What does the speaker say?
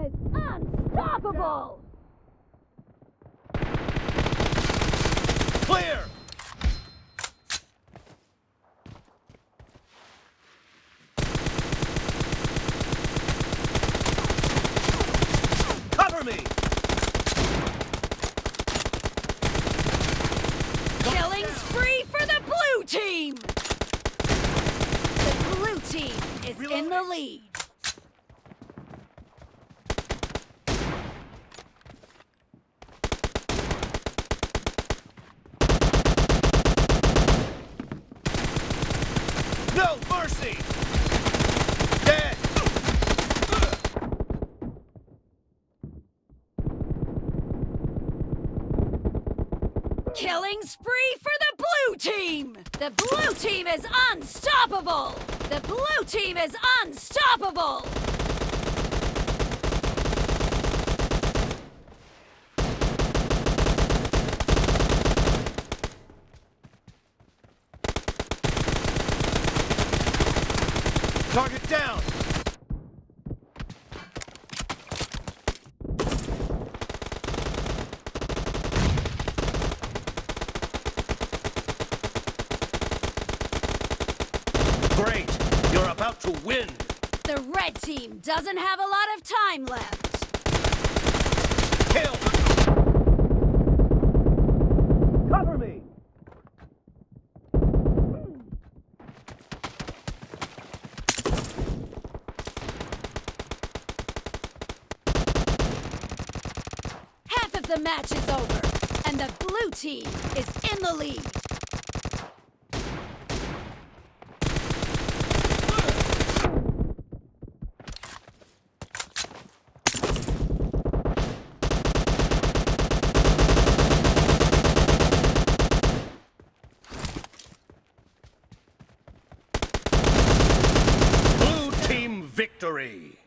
is unstoppable! Clear! Cover me! Killing spree for the blue team! The blue team is in the lead. No mercy! Dead! Killing spree for the blue team! The blue team is unstoppable! The blue team is unstoppable! Target down! Great! You're about to win! The red team doesn't have a lot of time left. Kill! Cover me! Half of the match is over, and the blue team is in the lead. Blue team victory!